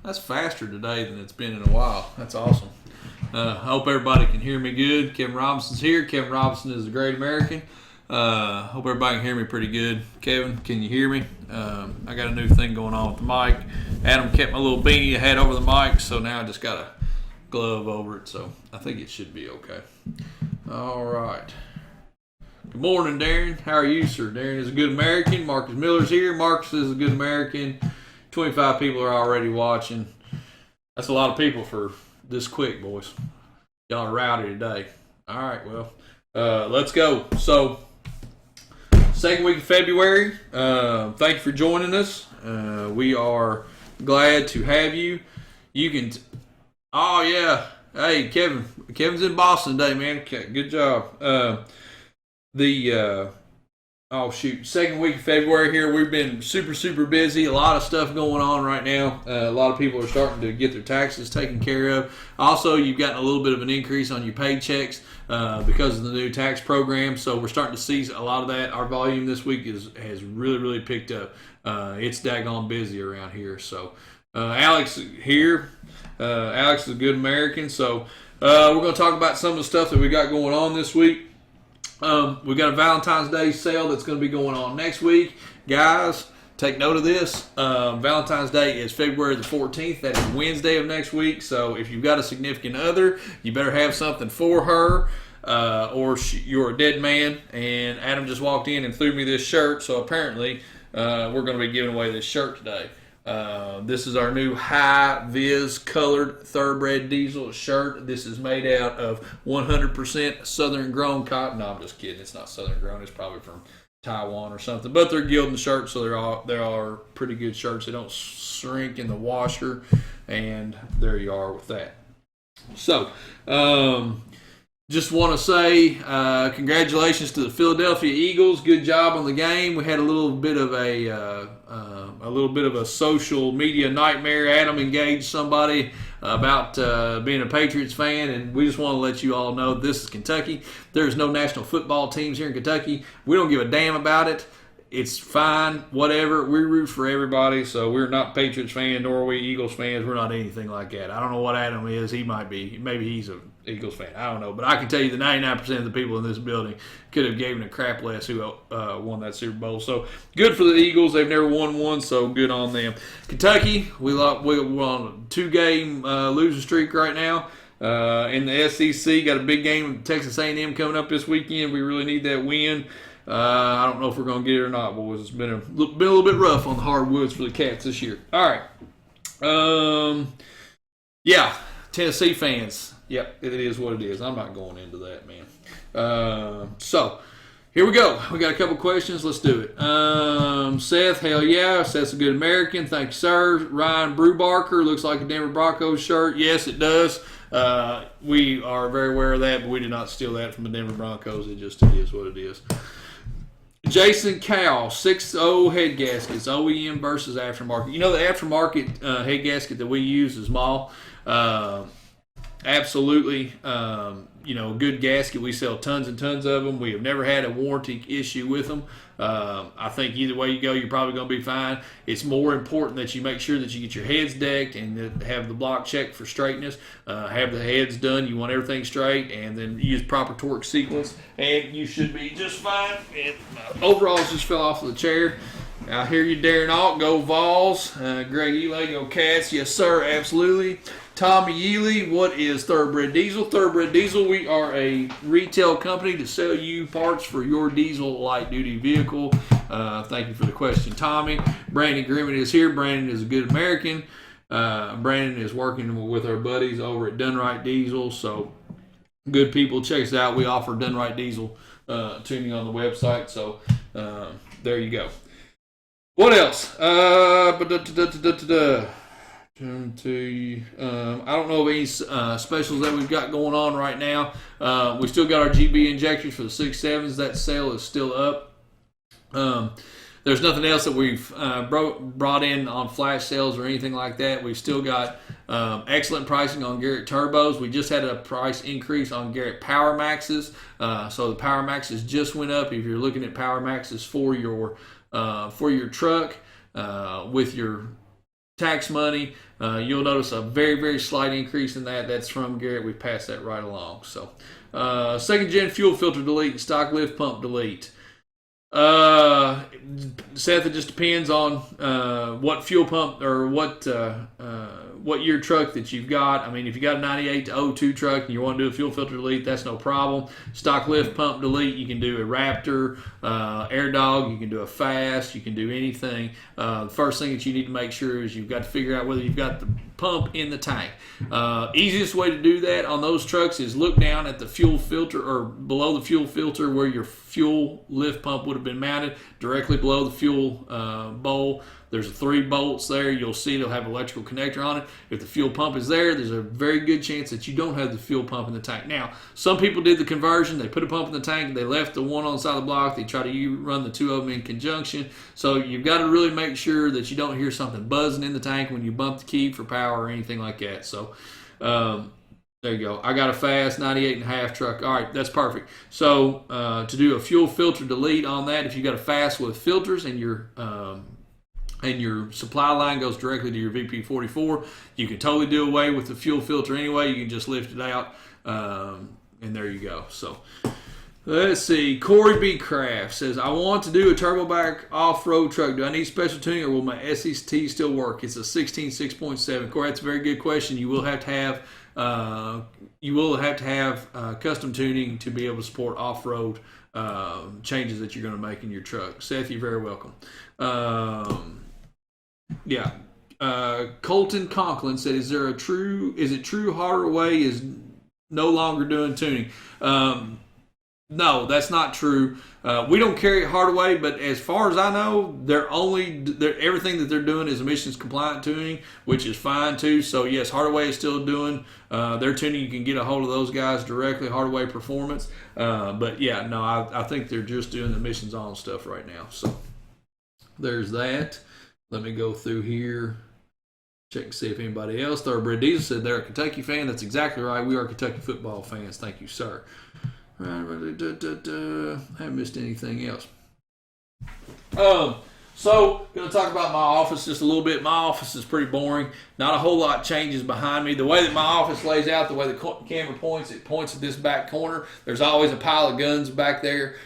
That's faster today than it's been in a while. That's awesome. I hope everybody can hear me good. Kevin Robinson's here. Kevin Robinson is a great American. Hope everybody can hear me pretty good. Kevin, can you hear me? I got a new thing going on with the mic. Adam kept my little beanie I had over the mic, so now I just got a glove over it, so I think it should be okay. All right. Good morning, Darren. How are you, sir? Darren is a good American. Marcus Miller's here. Marcus is a good American. 25 people are already watching. That's a lot of people for this quick, boys. Y'all are rowdy today. All right, well, let's go. So, second week of February. Thank you for joining us. We are glad to have you. You can... Oh, yeah. Hey, Kevin. Kevin's in Boston today, man. Okay, good job. Second week of February here. We've been super busy. A lot of stuff going on right now. A lot of people are starting to get their taxes taken care of. Also, you've gotten a little bit of an increase on your paychecks because of the new tax program. So we're starting to see a lot of that. Our volume this week has really picked up. It's daggone busy around here. So Alex here. Alex is a good American. So we're going to talk about some of the stuff that we got going on this week. We got a Valentine's Day sale that's going to be going on next week. Guys, take note of this. Valentine's Day is February the 14th. That is Wednesday of next week. So if you've got a significant other, you better have something for her or you're a dead man. And Adam just walked in and threw me this shirt. So apparently we're going to be giving away this shirt today. This is our new high-vis colored Thoroughbred diesel shirt. This is made out of 100% Southern-grown cotton. No, I'm just kidding. It's not Southern-grown. It's probably from Taiwan or something. But they're gilding shirts, so they are pretty good shirts. They don't shrink in the washer, and there you are with that. So, just want to say congratulations to the Philadelphia Eagles. Good job on the game. We had a little bit of a social media nightmare. Adam engaged somebody about being a Patriots fan, and we just want to let you all know this is Kentucky. There's no national football teams here in Kentucky. We don't give a damn about it. It's fine, whatever. We root for everybody, so we're not Patriots fans, nor are we Eagles fans. We're not anything like that. I don't know what Adam is. He might be. Maybe he's a Eagles fan. I don't know. But I can tell you that 99% of the people in this building could have given a crap less who won that Super Bowl. So good for the Eagles. They've never won one, so good on them. Kentucky, we're on a 2-game losing streak right now. In the SEC, got a big game with Texas A&M coming up this weekend. We really need that win. I don't know if we're going to get it or not, boys. It's been a little bit rough on the hardwoods for the Cats this year. All right. Tennessee fans. Yep, it is what it is. I'm not going into that, man. So, here we go. We got a couple questions. Let's do it. Seth, hell yeah. Seth's a good American. Thank you, sir. Ryan Brubarker, looks like a Denver Broncos shirt. Yes, it does. We are very aware of that, but we did not steal that from the Denver Broncos. It is what it is. Jason Cowell, 6.0 head gaskets, OEM versus aftermarket. You know, the aftermarket head gasket that we use is small. Absolutely, good gasket. We sell tons and tons of them. We have never had a warranty issue with them. I think either way you go, you're probably going to be fine. It's more important that you make sure that you get your heads decked and have the block checked for straightness. Have the heads done. You want everything straight, and then use proper torque sequence, and you should be just fine. And overalls just fell off of the chair. I hear you, Darren Alt. Go Vols. Greg Ely, go Cats. Yes, sir. Absolutely. Tommy Yealy, what is Thoroughbred Diesel? Thoroughbred Diesel, we are a retail company to sell you parts for your diesel light-duty vehicle. Thank you for the question, Tommy. Brandon Grimmett is here. Brandon is a good American. Brandon is working with our buddies over at Done Right Diesel. So, good people. Check us out. We offer Done Right Diesel tuning on the website. So, there you go. What else? I don't know of any specials that we've got going on right now. We still got our GB injectors for the 6.7s. That sale is still up. There's nothing else that we've brought in on flash sales or anything like that. We've still got excellent pricing on Garrett Turbos. We just had a price increase on Garrett Power Maxes. So the Power Maxes just went up. If you're looking at Power Maxes for your truck with your tax money, you'll notice a very, very slight increase in that. That's from Garrett. We passed that right along. So, second gen fuel filter delete and stock lift pump delete. Seth, it just depends on what fuel pump or what year truck that you've got. I mean, if you got a 98 to 02 truck and you want to do a fuel filter delete, that's no problem. Stock lift pump delete, you can do a Raptor, Air Dog, you can do a Fast, you can do anything. The first thing that you need to make sure is you've got to figure out whether you've got the pump in the tank. Easiest way to do that on those trucks is look down at the fuel filter or below the fuel filter where your fuel lift pump would have been mounted, directly below the fuel bowl. There's 3 bolts there. You'll see it'll have an electrical connector on it. If the fuel pump is there, there's a very good chance that you don't have the fuel pump in the tank. Now, some people did the conversion. They put a pump in the tank. They left the one on the side of the block. They try to run the 2 of them in conjunction. So you've got to really make sure that you don't hear something buzzing in the tank when you bump the key for power or anything like that. So there you go. I got a Fast 98.5 truck. All right, that's perfect. So to do a fuel filter delete on that, if you got a Fast with filters and your supply line goes directly to your VP44, you can totally do away with the fuel filter anyway. You can just lift it out, and there you go. So let's see. Corey B. Craft says, I want to do a turboback off-road truck. Do I need special tuning or will my SET still work? It's a 16 6.7. Corey, that's a very good question. You will have to have custom tuning to be able to support off-road changes that you're going to make in your truck. Seth, you're very welcome. Colton Conklin said, is it true Hardaway is no longer doing tuning? No, that's not true. We don't carry it Hardaway, but as far as I know, everything that they're doing is emissions compliant tuning, which is fine too. So yes, Hardaway is still doing their tuning. You can get a hold of those guys directly, Hardaway Performance. But yeah, no, I think they're just doing the emissions on stuff right now. So there's that. Let me go through here. Check and see if anybody else. Thoroughbred Diesel said they're a Kentucky fan. That's exactly right. We are Kentucky football fans. Thank you, sir. I haven't missed anything else. So, going to talk about my office just a little bit. My office is pretty boring. Not a whole lot changes behind me. The way that my office lays out, the way the camera points, it points at this back corner. There's always a pile of guns back there.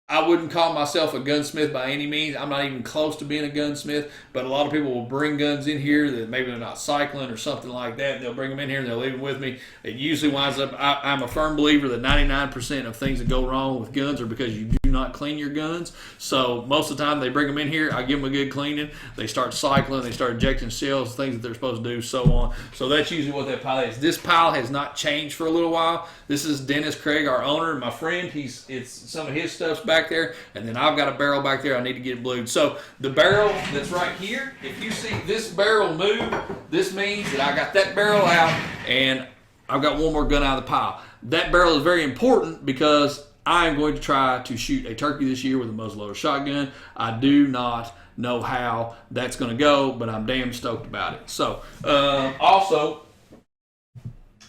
I wouldn't call myself a gunsmith by any means. I'm not even close to being a gunsmith, but a lot of people will bring guns in here that maybe they're not cycling or something like that. And they'll bring them in here and they'll leave them with me. It usually winds up, I'm a firm believer that 99% of things that go wrong with guns are because you do not clean your guns. So most of the time they bring them in here, I give them a good cleaning. They start cycling, they start ejecting shells, things that they're supposed to do, so on. So that's usually what that pile is. This pile has not changed for a little while. This is Dennis Craig, our owner, my friend. It's some of his stuff's back there, and then I've got a barrel back there I need to get blued. So the barrel that's right here, if you see this barrel move, this means that I got that barrel out and I've got one more gun out of the pile. That barrel is very important because I am going to try to shoot a turkey this year with a muzzleloader shotgun. I do not know how that's going to go, but I'm damn stoked about it. So also,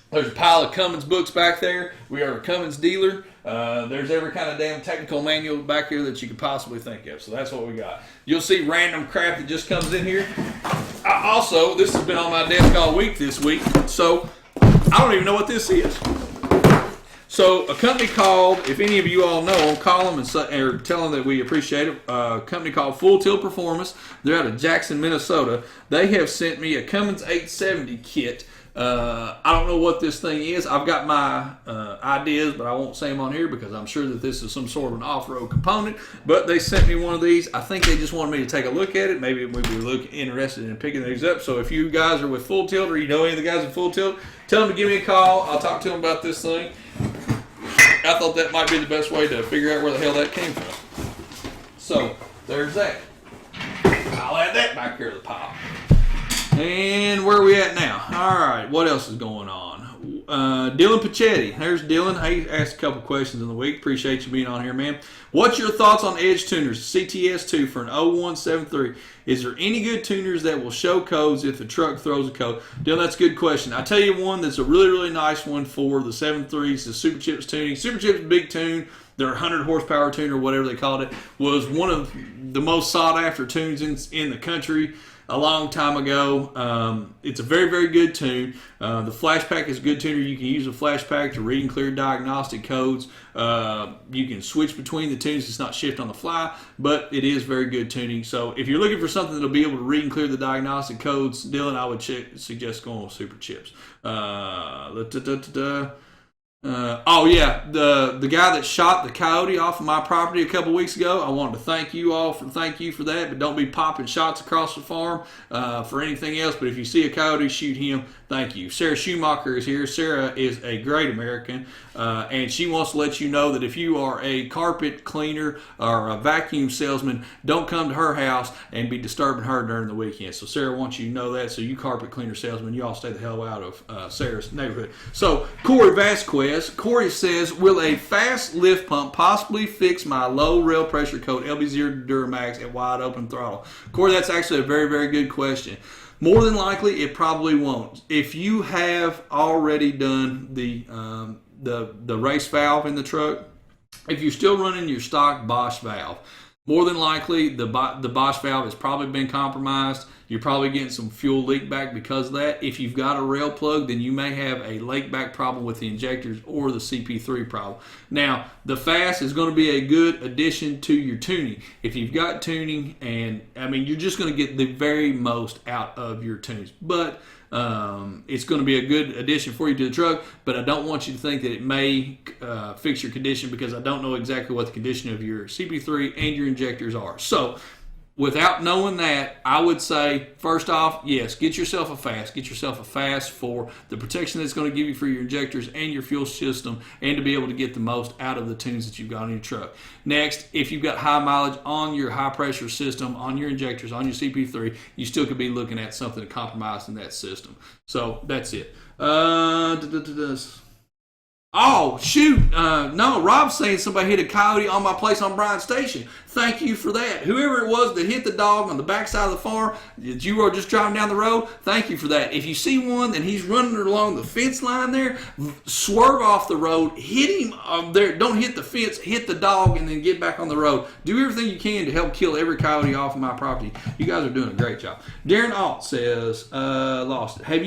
there's a pile of Cummins books back there. We are a Cummins dealer. There's every kind of damn technical manual back here that you could possibly think of. So that's what we got. You'll see random crap that just comes in here. Also, this has been on my desk all week this week. So I don't even know what this is. So a company called, if any of you all know them, call them or tell them that we appreciate it. A company called Full Tilt Performance. They're out of Jackson, Minnesota. They have sent me a Cummins 870 kit. I don't know what this thing is. I've got my ideas, but I won't say them on here because I'm sure that this is some sort of an off-road component. But they sent me one of these. I think they just wanted me to take a look at it. Maybe we'd be interested in picking these up. So if you guys are with Full Tilt or you know any of the guys at Full Tilt, tell them to give me a call. I'll talk to them about this thing. I thought that might be the best way to figure out where the hell that came from. So there's that. I'll add that back here to the pile. And where are we at now? All right, what else is going on? Dylan Pachetti. There's Dylan. He asked a couple questions in the week. Appreciate you being on here, man. What's your thoughts on Edge tuners, CTS2 for an 0173? Is there any good tuners that will show codes if the truck throws a code? Dylan, that's a good question. I'll tell you one that's a really, really nice one for the 73s, the Super Chips tuning. Super Chips big tune. Their 100 horsepower tuner, whatever they called it, was one of the most sought after tunes in the country. a long time ago. It's a very, very good tune. The Flash Pack is a good tuner. You can use a Flash Pack to read and clear diagnostic codes. You can switch between the tunes. It's not shift on the fly, but it is very good tuning. So if you're looking for something that'll be able to read and clear the diagnostic codes, Dylan, I would suggest going with Super Chips. Oh yeah, the guy that shot the coyote off of my property a couple weeks ago. I wanted to thank you for that, but don't be popping shots across the farm for anything else. But if you see a coyote, shoot him. Thank you. Sarah Schumacher is here. Sarah is a great American, and she wants to let you know that if you are a carpet cleaner or a vacuum salesman, don't come to her house and be disturbing her during the weekend. So Sarah wants you to know that. So you carpet cleaner salesmen, you all stay the hell out of Sarah's neighborhood. So Corey Vasquez, Corey says, will a fast lift pump possibly fix my low rail pressure coat LB0 Duramax at wide open throttle? Corey, that's actually a very, very good question. More than likely, it probably won't. If you have already done the race valve in the truck, if you're still running your stock Bosch valve, more than likely the Bosch valve has probably been compromised. You're probably getting some fuel leak back because of that. If you've got a rail plug, then you may have a leak back problem with the injectors or the CP3 problem. Now, the fast is going to be a good addition to your tuning. If you've got tuning, and I mean, you're just going to get the very most out of your tunes. But it's going to be a good addition for you to the truck, but I don't want you to think that it may fix your condition, because I don't know exactly what the condition of your CP3 and your injectors are. So without knowing that, I would say, first off, yes, get yourself a fast. Get yourself a fast for the protection that's going to give you for your injectors and your fuel system, and to be able to get the most out of the tunes that you've got on your truck. Next, if you've got high mileage on your high pressure system, on your injectors, on your CP3, you still could be looking at something to compromise in that system. So that's it. Oh, shoot. No, Rob's saying somebody hit a coyote on my place on Bryan Station. Thank you for that. Whoever it was that hit the dog on the backside of the farm that you were just driving down the road, thank you for that. If you see one and he's running along the fence line there, swerve off the road, hit him there. Don't hit the fence, hit the dog, and then get back on the road. Do everything you can to help kill every coyote off of my property. You guys are doing a great job. Darren Alt says, lost it. Have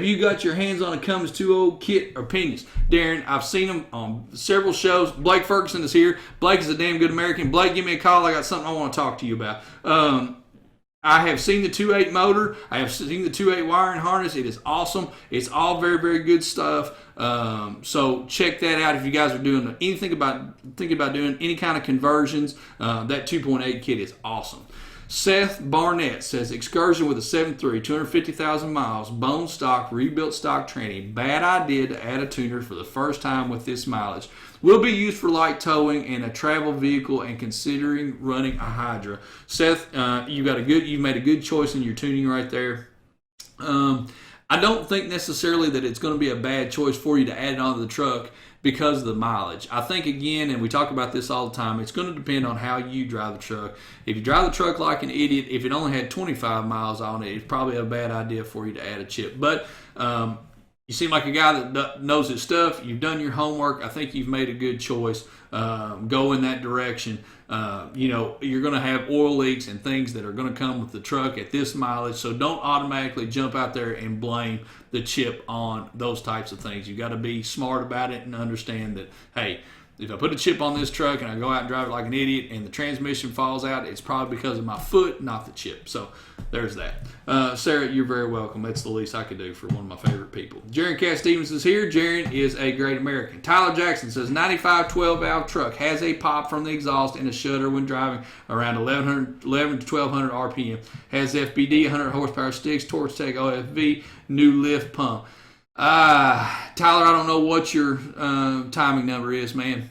you got your hands on a Cummins 2.0 kit or pinions? Darren, I've seen them on several shows. Blake Ferguson is here. Blake is a damn good American. Blake, give me a call. I got something I want to talk to you about. I have seen the 2.8 motor. I have seen the 2.8 wiring harness. It is awesome. It's all very, very good stuff. So check that out if you guys are doing thinking about doing any kind of conversions. That 2.8 kit is awesome. Seth Barnett says, excursion with a 7.3, 250,000 miles, bone stock, rebuilt stock tranny. Bad idea to add a tuner for the first time with this mileage. Will be used for light towing and a travel vehicle, and considering running a Hydra. Seth, you've made a good choice in your tuning right there. I don't think necessarily that it's going to be a bad choice for you to add it onto the truck because of the mileage. I think, again, and we talk about this all the time, it's going to depend on how you drive the truck. If you drive the truck like an idiot, if it only had 25 miles on it, it's probably a bad idea for you to add a chip. But you seem like a guy that knows his stuff. You've done your homework. I think you've made a good choice. Go in that direction. You're going to have oil leaks and things that are going to come with the truck at this mileage. So don't automatically jump out there and blame the chip on those types of things. You got to be smart about it and understand that, hey, if I put a chip on this truck and I go out and drive it like an idiot and the transmission falls out, it's probably because of my foot, not the chip. So there's that. Sarah, you're very welcome. That's the least I could do for one of my favorite people. Jaron Cass Stevens is here. Jaron is a great American. Tyler Jackson says, 95 12-valve truck has a pop from the exhaust and a shudder when driving around 11 to 1200 RPM. Has FBD, 100 horsepower sticks, Torch Tech OFV, new lift pump. Tyler, I don't know what your timing number is, man.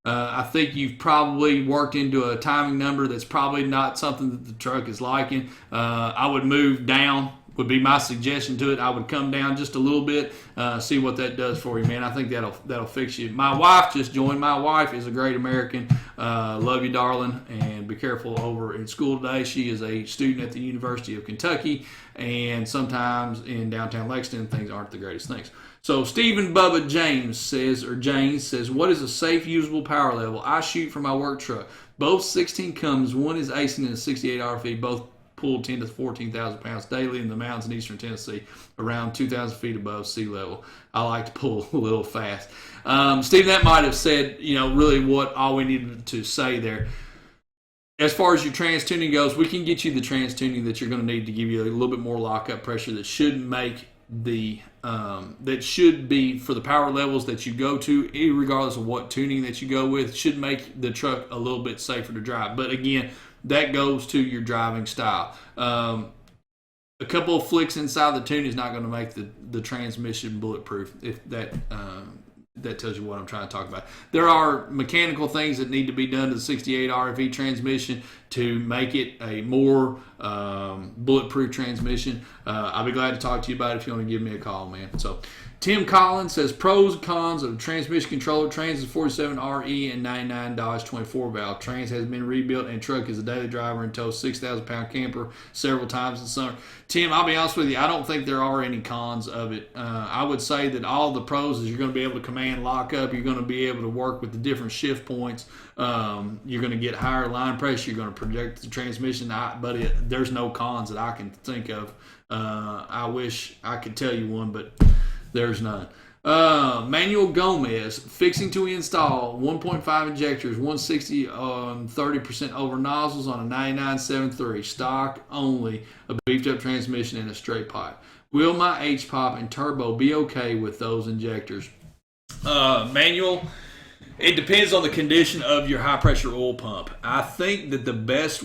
I think you've probably worked into a timing number that's probably not something that the truck is liking. I would move down, would be my suggestion to it. I would come down just a little bit, see what that does for you, man. I think that'll fix you. My wife just joined. My wife is a great American. Love you, darling, and be careful over in school today. She is a student at the University of Kentucky, and sometimes in downtown Lexington, things aren't the greatest things. So Stephen Bubba James says, what is a safe, usable power level I shoot for my work truck? Both 16 Cummins. One is acing in a 68 RFE. Both pull 10 to 14,000 pounds daily in the mountains in eastern Tennessee, around 2,000 feet above sea level. I like to pull a little fast. Steve, that might have said, really what all we needed to say there. As far as your trans tuning goes, we can get you the trans tuning that you're going to need to give you a little bit more lockup pressure that should make that should be for the power levels that you go to, regardless of what tuning that you go with, should make the truck a little bit safer to drive. But again, that goes to your driving style. A couple of flicks inside the tune is not going to make the transmission bulletproof, if that tells you what I'm trying to talk about. There are mechanical things that need to be done to the 68 RFE transmission to make it a more bulletproof transmission. I'll be glad to talk to you about it if you want to give me a call, man. So Tim Collins says pros and cons of transmission controller. Trans is 47 RE and 99 Dodge 24 valve. Trans has been rebuilt and truck is a daily driver and tows 6,000 pound camper several times in summer. Tim, I'll be honest with you, I don't think there are any cons of it. I would say that all the pros is you're going to be able to command lockup. You're going to be able to work with the different shift points. You're going to get higher line pressure. You're going to project the transmission. But there's no cons that I can think of. I wish I could tell you one, but there's none. Manuel Gomez, fixing to install 1.5 injectors, 160 on 30% over nozzles on a 9973, stock only, a beefed up transmission and a straight pipe. Will my H-pop and turbo be okay with those injectors? Manuel, it depends on the condition of your high pressure oil pump. I think that the best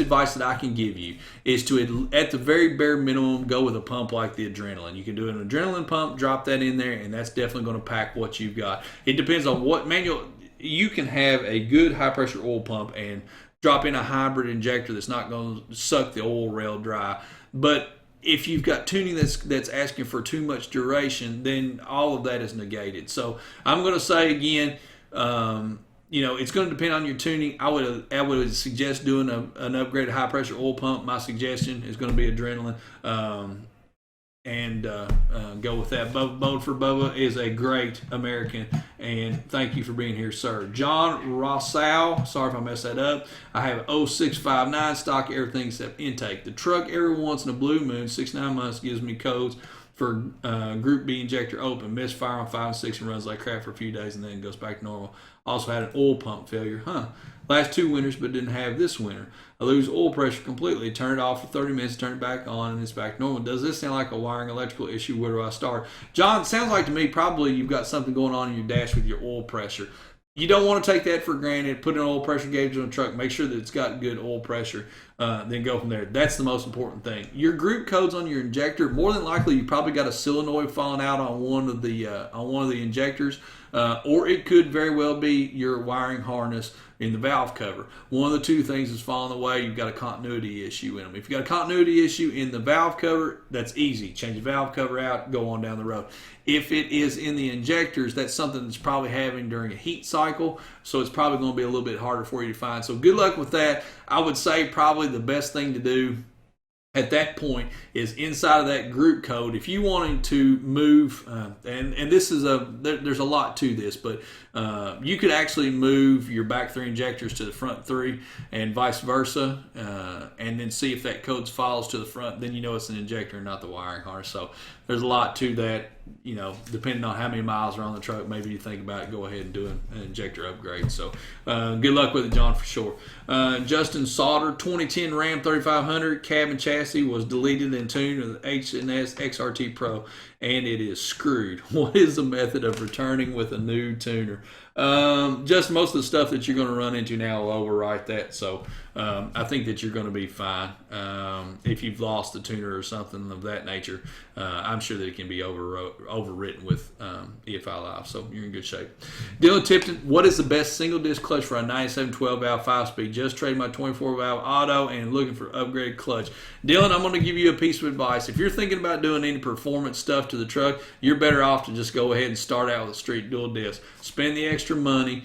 advice that I can give you is to, at the very bare minimum, go with a pump like the Adrenaline. You can do an Adrenaline pump, drop that in there, and that's definitely going to pack what you've got. It depends on what manual. You can have a good high pressure oil pump and drop in a hybrid injector that's not going to suck the oil rail dry. But if you've got tuning that's asking for too much duration, then all of that is negated. So I'm going to say again, it's going to depend on your tuning. I would suggest doing an upgraded high pressure oil pump. My suggestion is going to be Adrenaline, and go with that. Bode for Bubba is a great American, and thank you for being here, sir. John Rossau, sorry if I messed that up. I have 0659 stock, everything except intake. The truck every once in a blue moon, 6-9 months, gives me codes for Group B injector open, misfire on 5 and 6 and runs like crap for a few days and then goes back to normal. Also had an oil pump failure. Last 2 winters, but didn't have this winter. I lose oil pressure completely. Turn it off for 30 minutes, turn it back on, and it's back normal. Does this sound like a wiring electrical issue? Where do I start? John, it sounds like to me probably you've got something going on in your dash with your oil pressure. You don't want to take that for granted. Put an oil pressure gauge on the truck. Make sure that it's got good oil pressure. Then go from there. That's the most important thing. Your group codes on your injector, more than likely you probably got a solenoid falling out on one of the injectors, or it could very well be your wiring harness in the valve cover. One of the two things is falling away. You've got a continuity issue in them. If you've got a continuity issue in the valve cover, that's easy. Change the valve cover out, go on down the road. If it is in the injectors, that's something that's probably having during a heat cycle, so it's probably going to be a little bit harder for you to find. So good luck with that. I would say probably the best thing to do at that point is inside of that group code. If you wanted to move, and this is there's a lot to this, but you could actually move your back 3 injectors to the front 3 and vice versa, and then see if that code follows to the front. Then you know it's an injector and not the wiring harness. So there's a lot to that. Depending on how many miles are on the truck, maybe you think about it, go ahead and do an injector upgrade. So good luck with it, John, for sure. Justin Sauter, 2010 Ram 3500 cab and chassis was deleted and tuned with H&S XRT Pro, and it is screwed. What is the method of returning with a new tuner? Just most of the stuff that you're going to run into now will overwrite that. So I think that you're going to be fine. If you've lost the tuner or something of that nature, I'm sure that it can be overwritten with EFI Live. So you're in good shape. Dylan Tipton, what is the best single disc clutch for a 97 12 valve 5-speed? Just traded my 24 valve auto and looking for upgraded clutch. Dylan, I'm going to give you a piece of advice. If you're thinking about doing any performance stuff to the truck, you're better off to just go ahead and start out with a street dual disc. Spend the extra money,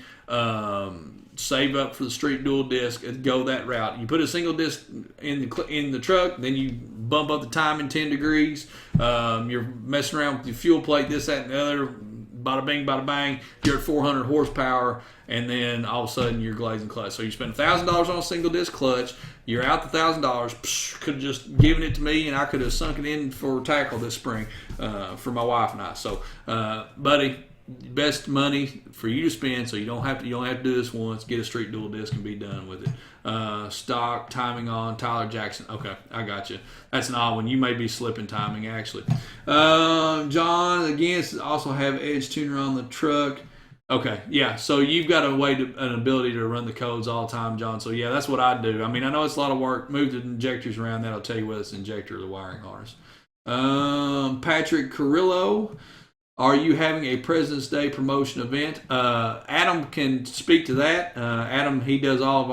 save up for the street dual disc, and go that route. You put a single disc in the truck, then you bump up the timing 10 degrees. You're messing around with your fuel plate, this, that, and the other. bada bing, bada bang, you're at 400 horsepower, and then all of a sudden you're glazing clutch. So you spend $1,000 on a single disc clutch, you're out the $1,000. Could have just given it to me, and I could have sunk it in for tackle this spring for my wife and I. So, buddy, best money for you to spend, so you don't have to do this once. Get a street dual disc and be done with it. Stock timing on Tyler Jackson. Okay, I got you. That's an odd one. You may be slipping timing actually. John again also have edge tuner on the truck. Okay, yeah. So you've got an ability to run the codes all the time, John. So yeah, that's what I do. I mean, I know it's a lot of work. Move the injectors around. That'll tell you whether it's injector or the wiring harness. Patrick Carrillo. Are you having a President's Day promotion event? Adam can speak to that. Adam, he does all of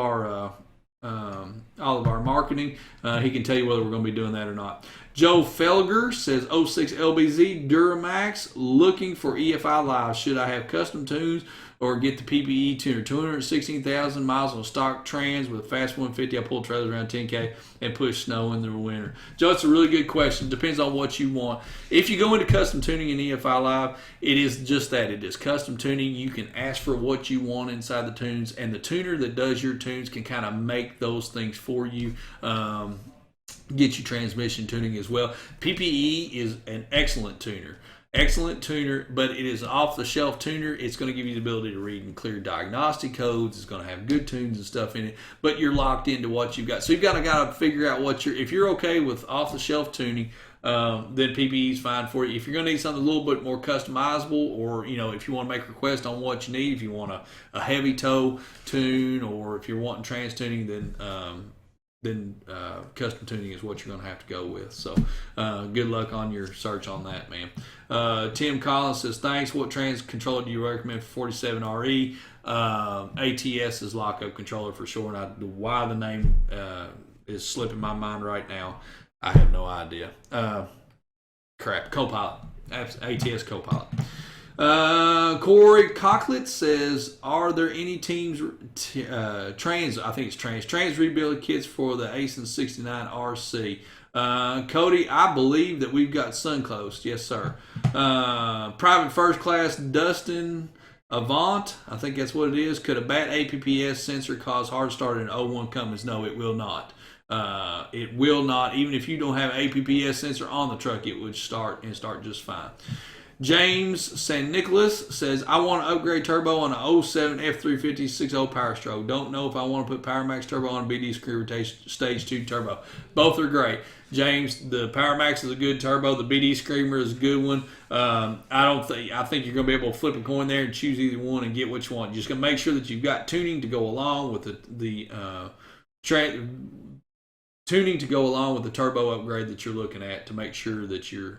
our marketing. He can tell you whether we're going to be doing that or not. Joe Felger says 06 LBZ Duramax looking for EFI Live. Should I have custom tunes or get the PPE tuner? 216,000 miles on stock trans with a fast 150. I pull trailers around 10K and push snow in the winter. Joe, it's a really good question. Depends on what you want. If you go into custom tuning in EFI Live, it is just that. It is custom tuning. You can ask for what you want inside the tunes, and the tuner that does your tunes can kind of make those things for you. Get you transmission tuning as well. PPE is an excellent tuner, but it is an off-the-shelf tuner. It's going to give you the ability to read and clear diagnostic codes. It's going to have good tunes and stuff in it, but you're locked into what you've got. So you've got to figure out if you're okay with off-the-shelf tuning, then PPE is fine for you. If you're going to need something a little bit more customizable, or if you want to make requests on what you need, if you want a heavy toe tune, or if you're wanting trans tuning, then custom tuning is what you're going to have to go with. So good luck on your search on that, man. Tim Collins says, thanks. What trans controller do you recommend for 47RE? ATS is lockup controller for sure. And why the name is slipping my mind right now, I have no idea. Copilot. ATS Copilot. Corey Cocklet says, are there any teams trans rebuild kits for the ASIN 69 RC? Cody, I believe that we've got Suncoast. Yes, sir. Private First Class Dustin Avant, I think that's what it is. Could a BAT APPS sensor cause hard start in 01 Cummins? No, it will not. It will not. Even if you don't have APPS sensor on the truck, it would start just fine. James San Nicholas says, I want to upgrade turbo on an 07 F350 6.0 Power Stroke. Don't know if I want to put Power Max turbo on a BD Screw Stage 2 turbo. Both are great. James, the Power Max is a good turbo. The BD Screamer is a good one. I think you're going to be able to flip a coin there and choose either one and get what you want. You're just going to make sure that you've got tuning to go along with the tuning to go along with the turbo upgrade that you're looking at to make sure that you're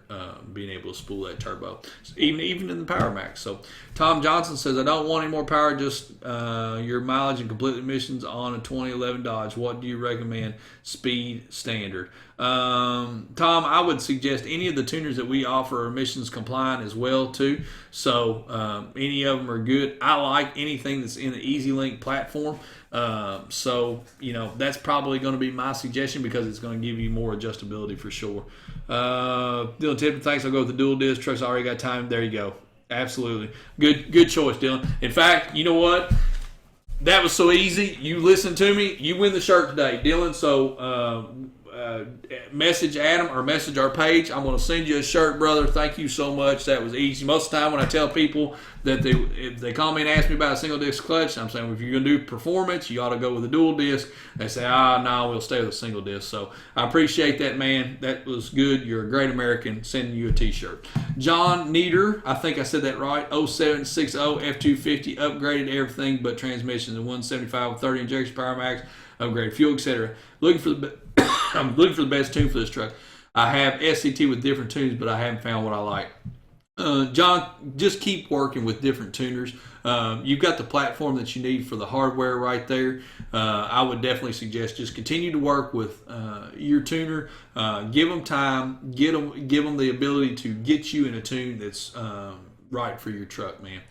being able to spool that turbo, even in the Power Max. So Tom Johnson says, I don't want any more power, just your mileage and complete emissions on a 2011 Dodge. What do you recommend? Speed standard. Tom, I would suggest any of the tuners that we offer are emissions compliant as well too. So any of them are good. I like anything that's in the EasyLink platform. So that's probably going to be my suggestion because it's going to give you more adjustability for sure. Dylan Tipton, thanks. I'll go with the dual disc. Truck's already got time. There you go. Absolutely. Good choice, Dylan. In fact, you know what? That was so easy. You listened to me. You win the shirt today, Dylan. So message Adam or message our page. I'm going to send you a shirt, brother. Thank you so much. That was easy. Most of the time when I tell people that if they call me and ask me about a single disc clutch, I'm saying, well, if you're going to do performance, you ought to go with a dual disc. They say, no, we'll stay with a single disc. So I appreciate that, man. That was good. You're a great American. Sending you a t-shirt. John Nieder, I think I said that right. 0760 F250, upgraded everything but transmissions, and 175 with 30 injection Power Max, upgraded fuel, etc. I'm looking for the best tune for this truck. I have SCT with different tunes, but I haven't found what I like. John, just keep working with different tuners. You've got the platform that you need for the hardware right there. I would definitely suggest just continue to work with your tuner. Give them time. Give them the ability to get you in a tune that's right for your truck, man.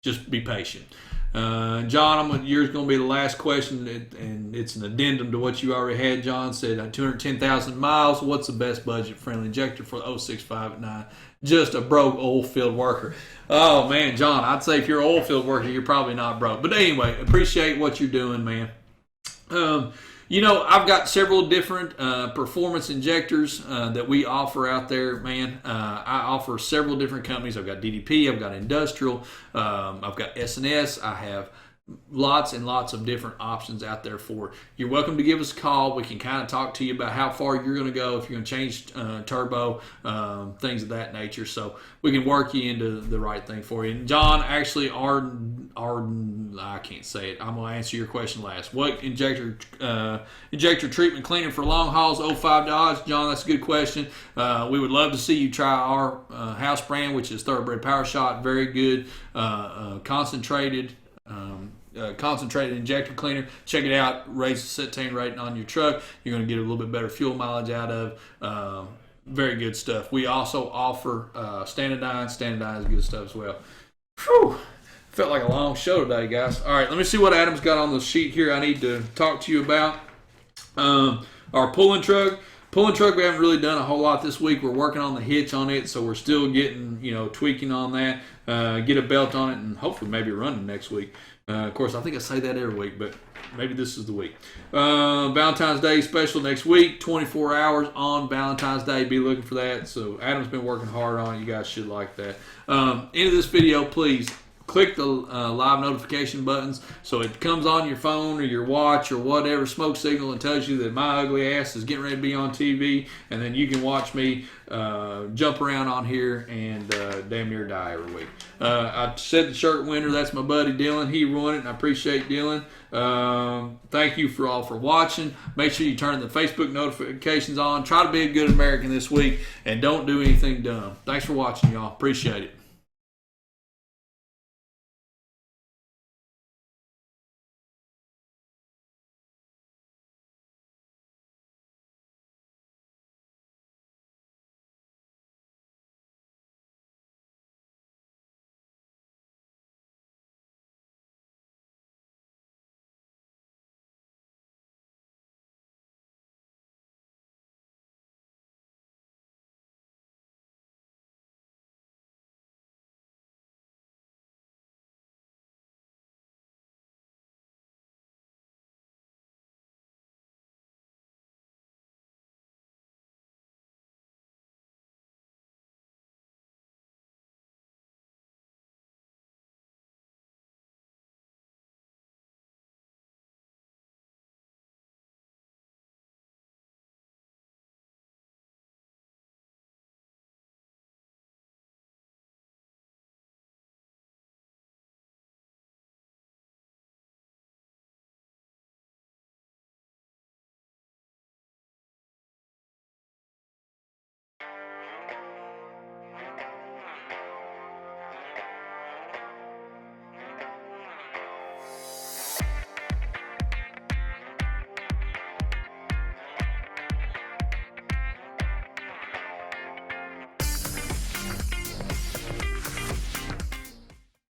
Just be patient. John, yours going to be the last question, and it's an addendum to what you already had. John said 210,000 miles. What's the best budget-friendly injector for the 065 at just a broke oil field worker. Oh man, John, I'd say if you're an oil field worker, you're probably not broke. But anyway, appreciate what you're doing, man. I've got several different performance injectors that we offer out there, man. I offer several different companies. I've got DDP, I've got Industrial, I've got S&S, I have lots and lots of different options out there for it. You're welcome to give us a call. We can kind of talk to you about how far you're going to go, if you're going to change turbo, things of that nature. So we can work you into the right thing for you. And John, actually, Arden, I can't say it. I'm going to answer your question last. What injector treatment cleaner for long hauls, 05 Dodge? John, that's a good question. We would love to see you try our house brand, which is Thoroughbred Power Shot. Very good, concentrated injector cleaner. Check it out. Raise the cetane rating on your truck. You're going to get a little bit better fuel mileage out of. Very good stuff. We also offer Standardine. Standardine is good stuff as well. Whew. Felt like a long show today, guys. All right, let me see what Adam's got on the sheet here I need to talk to you about. Our pulling truck. Pulling truck, we haven't really done a whole lot this week. We're working on the hitch on it, so we're still getting, tweaking on that. Get a belt on it, and hopefully maybe running next week. Of course, I think I say that every week, but maybe this is the week. Valentine's Day special next week, 24 hours on Valentine's Day. Be looking for that. So Adam's been working hard on it. You guys should like that. End of this video, please click the live notification buttons so it comes on your phone or your watch or whatever smoke signal and tells you that my ugly ass is getting ready to be on TV, and then you can watch me jump around on here and damn near die every week. I said the shirt winner, that's my buddy Dylan. He won it, and I appreciate Dylan. Thank you for all for watching. Make sure you turn the Facebook notifications on. Try to be a good American this week and don't do anything dumb. Thanks for watching, y'all. Appreciate it.